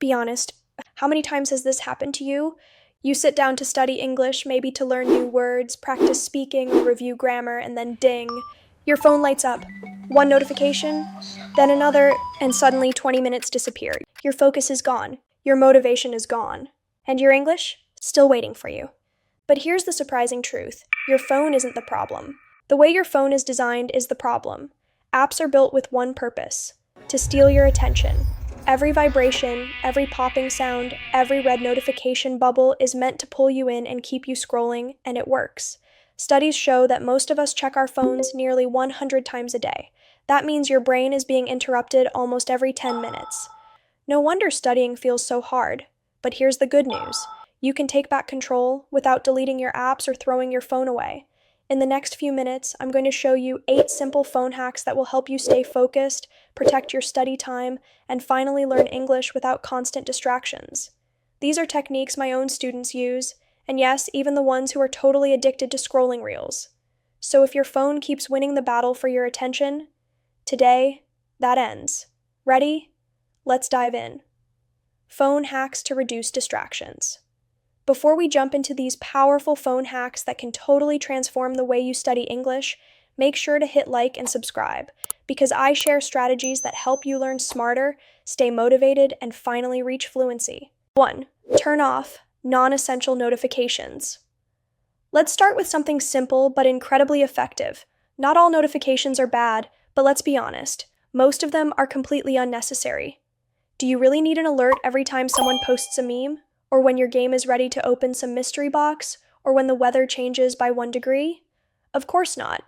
Be honest, how many times has this happened to you? You sit down to study English, maybe to learn new words, practice speaking, or review grammar, and then ding, your phone lights up. One notification, then another, and suddenly 20 minutes disappear. Your focus is gone. Your motivation is gone. And your English? Still waiting for you. But here's the surprising truth. Your phone isn't the problem. The way your phone is designed is the problem. Apps are built with one purpose: to steal your attention. Every vibration, every popping sound, every red notification bubble is meant to pull you in and keep you scrolling, and it works. Studies show that most of us check our phones nearly 100 times a day. That means your brain is being interrupted almost every 10 minutes. No wonder studying feels so hard. But here's the good news. You can take back control without deleting your apps or throwing your phone away. In the next few minutes, I'm going to show you 8 simple phone hacks that will help you stay focused, protect your study time, and finally learn English without constant distractions. These are techniques my own students use, and yes, even the ones who are totally addicted to scrolling reels. So if your phone keeps winning the battle for your attention, today, that ends. Ready? Let's dive in. Phone hacks to reduce distractions. Before we jump into these powerful phone hacks that can totally transform the way you study English, make sure to hit like and subscribe, because I share strategies that help you learn smarter, stay motivated, and finally reach fluency. 1. Turn off non-essential notifications. Let's start with something simple but incredibly effective. Not all notifications are bad, but let's be honest, most of them are completely unnecessary. Do you really need an alert every time someone posts a meme? Or when your game is ready to open some mystery box? Or when the weather changes by 1 degree? Of course not.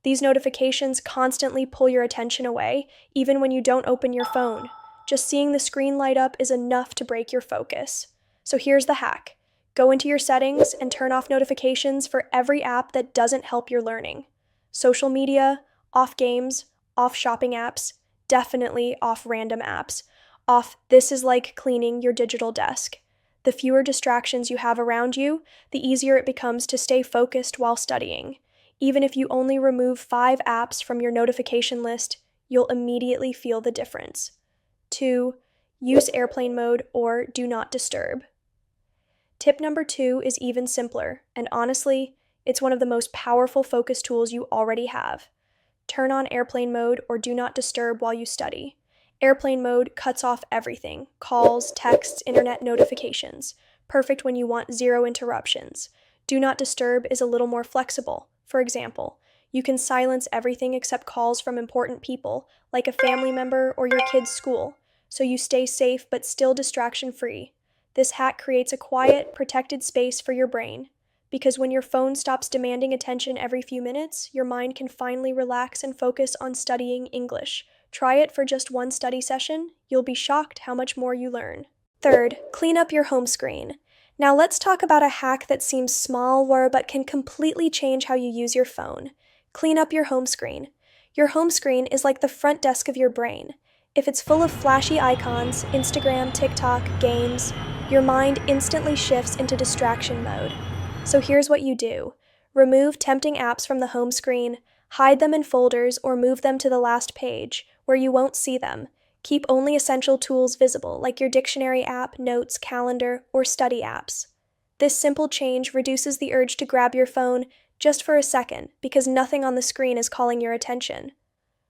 These notifications constantly pull your attention away, even when you don't open your phone. Just seeing the screen light up is enough to break your focus. So here's the hack. Go into your settings and turn off notifications for every app that doesn't help your learning. Social media, off games, off shopping apps, definitely off random apps. Off "this is like cleaning your digital desk." The fewer distractions you have around you, the easier it becomes to stay focused while studying. Even if you only remove 5 apps from your notification list, you'll immediately feel the difference. 2. Use airplane mode or do not disturb. Tip number 2 is even simpler, and honestly, it's one of the most powerful focus tools you already have. Turn on airplane mode or do not disturb while you study. Airplane mode cuts off everything: calls, texts, internet notifications. Perfect when you want 0 interruptions. Do not disturb is a little more flexible. For example, you can silence everything except calls from important people, like a family member or your kid's school, so you stay safe but still distraction-free. This hack creates a quiet, protected space for your brain, because when your phone stops demanding attention every few minutes, your mind can finally relax and focus on studying English. Try it for just 1 study session. You'll be shocked how much more you learn. 3rd, clean up your home screen. Now let's talk about a hack that seems small but can completely change how you use your phone. Clean up your home screen. Your home screen is like the front desk of your brain. If it's full of flashy icons, Instagram, TikTok, games, your mind instantly shifts into distraction mode. So here's what you do. Remove tempting apps from the home screen, hide them in folders, or move them to the last page, where you won't see them. Keep only essential tools visible, like your dictionary app, notes, calendar, or study apps. This simple change reduces the urge to grab your phone just for a second, because nothing on the screen is calling your attention.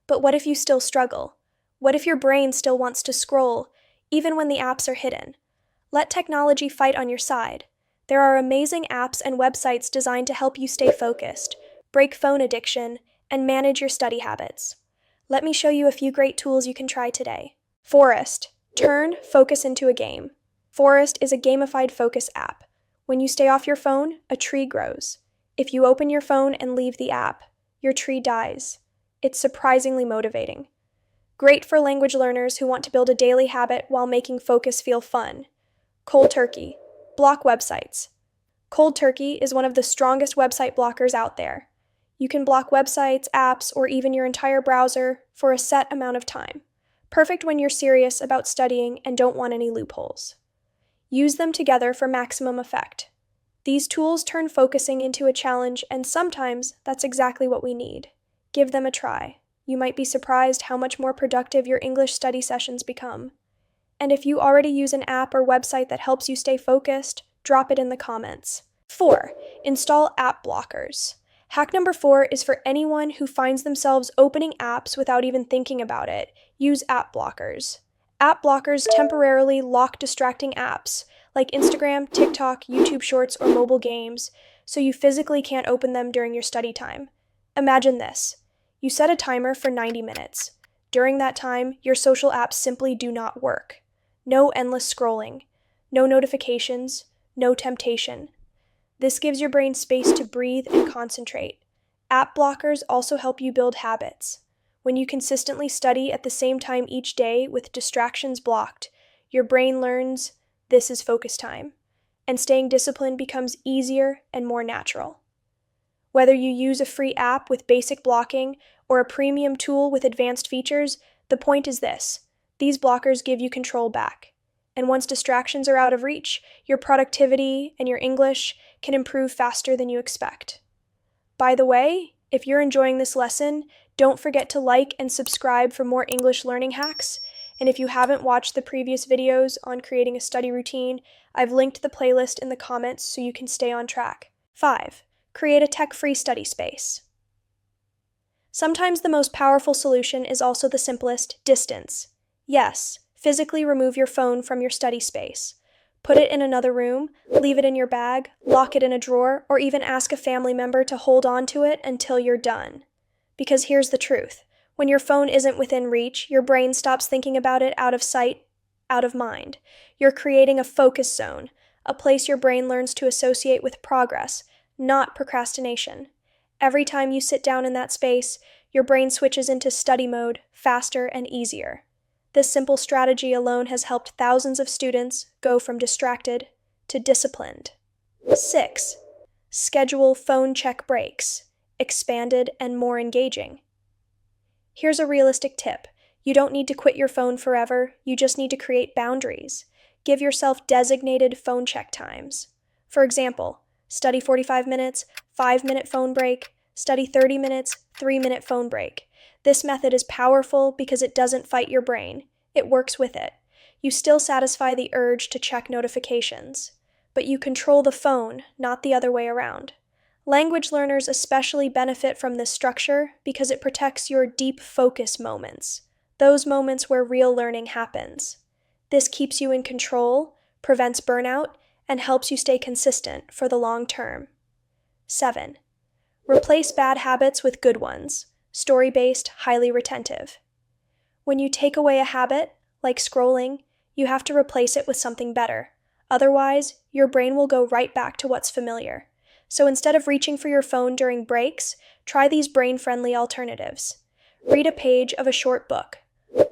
But what if you still struggle? What if your brain still wants to scroll, even when the apps are hidden? Let technology fight on your side. There are amazing apps and websites designed to help you stay focused, break phone addiction, and manage your study habits. Let me show you a few great tools you can try today. Forest. Turn focus into a game. Forest is a gamified focus app. When you stay off your phone, a tree grows. If you open your phone and leave the app, your tree dies. It's surprisingly motivating. Great for language learners who want to build a daily habit while making focus feel fun. Cold turkey. Block websites. Cold turkey is one of the strongest website blockers out there. You can block websites, apps, or even your entire browser for a set amount of time. Perfect when you're serious about studying and don't want any loopholes. Use them together for maximum effect. These tools turn focusing into a challenge, and sometimes that's exactly what we need. Give them a try. You might be surprised how much more productive your English study sessions become. And if you already use an app or website that helps you stay focused, drop it in the comments. 4. Install app blockers. Hack number 4 is for anyone who finds themselves opening apps without even thinking about it. Use app blockers. App blockers temporarily lock distracting apps like Instagram, TikTok, YouTube Shorts, or mobile games, so you physically can't open them during your study time. Imagine this. You set a timer for 90 minutes. During that time, your social apps simply do not work. No endless scrolling, no notifications, no temptation. This gives your brain space to breathe and concentrate. App blockers also help you build habits. When you consistently study at the same time each day with distractions blocked, your brain learns this is focus time, and staying disciplined becomes easier and more natural. Whether you use a free app with basic blocking or a premium tool with advanced features, the point is this: these blockers give you control back. And once distractions are out of reach, your productivity and your English can improve faster than you expect. By the way, if you're enjoying this lesson, don't forget to like and subscribe for more English learning hacks. And if you haven't watched the previous videos on creating a study routine, I've linked the playlist in the comments so you can stay on track. 5. Create a tech-free study space. Sometimes the most powerful solution is also the simplest: distance. Yes, physically remove your phone from your study space. Put it in another room, leave it in your bag, lock it in a drawer, or even ask a family member to hold on to it until you're done. Because here's the truth. When your phone isn't within reach, your brain stops thinking about it out of sight, out of mind. You're creating a focus zone, a place your brain learns to associate with progress, not procrastination. Every time you sit down in that space, your brain switches into study mode faster and easier. This simple strategy alone has helped thousands of students go from distracted to disciplined. 6. Schedule phone check breaks, expanded and more engaging. Here's a realistic tip. You don't need to quit your phone forever, you just need to create boundaries. Give yourself designated phone check times. For example, study 45 minutes, 5-minute phone break, study 30 minutes, 3-minute phone break. This method is powerful because it doesn't fight your brain. It works with it. You still satisfy the urge to check notifications, but you control the phone, not the other way around. Language learners especially benefit from this structure because it protects your deep focus moments, those moments where real learning happens. This keeps you in control, prevents burnout, and helps you stay consistent for the long term. 7. Replace bad habits with good ones, story-based, highly retentive. When you take away a habit, like scrolling, you have to replace it with something better. Otherwise, your brain will go right back to what's familiar. So instead of reaching for your phone during breaks, try these brain-friendly alternatives. Read a page of a short book.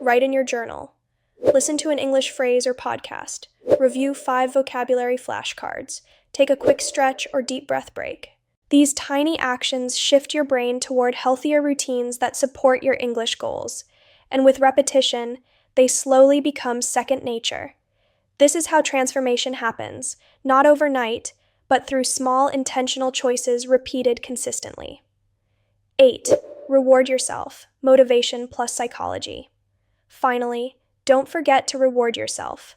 Write in your journal. Listen to an English phrase or podcast. Review 5 vocabulary flashcards. Take a quick stretch or deep breath break. These tiny actions shift your brain toward healthier routines that support your English goals. And with repetition, they slowly become second nature. This is how transformation happens, not overnight, but through small intentional choices repeated consistently. 8. Reward yourself. Motivation plus psychology. Finally, don't forget to reward yourself.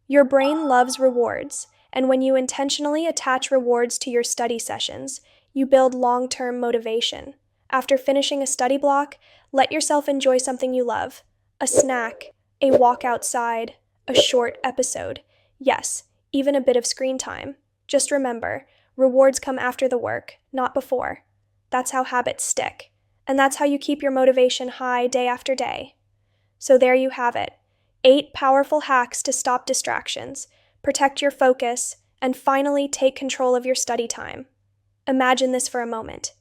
Your brain loves rewards, and when you intentionally attach rewards to your study sessions, you build long-term motivation. After finishing a study block, let yourself enjoy something you love. A snack, a walk outside, a short episode. Yes, even a bit of screen time. Just remember, rewards come after the work, not before. That's how habits stick. And that's how you keep your motivation high day after day. So there you have it. 8 powerful hacks to stop distractions, protect your focus, and finally take control of your study time. Imagine this for a moment.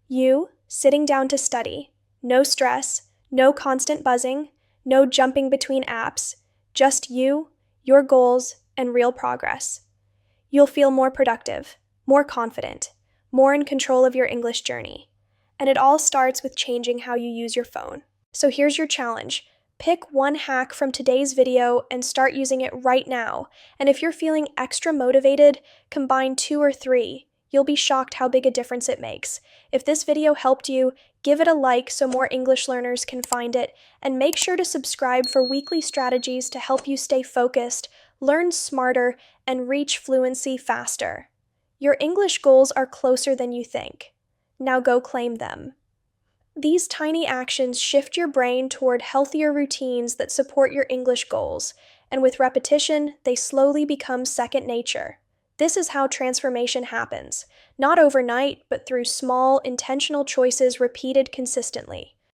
You, sitting down to study. No stress, no constant buzzing, no jumping between apps. Just you, your goals, and real progress. You'll feel more productive, more confident, more in control of your English journey. And it all starts with changing how you use your phone. So here's your challenge. Pick one hack from today's video and start using it right now. And if you're feeling extra motivated, combine 2 or 3. You'll be shocked how big a difference it makes. If this video helped you, give it a like so more English learners can find it, and make sure to subscribe for weekly strategies to help you stay focused, learn smarter, and reach fluency faster. Your English goals are closer than you think. Now go claim them. These tiny actions shift your brain toward healthier routines that support your English goals, and with repetition, they slowly become second nature. This is how transformation happens, not overnight, but through small, intentional choices repeated consistently.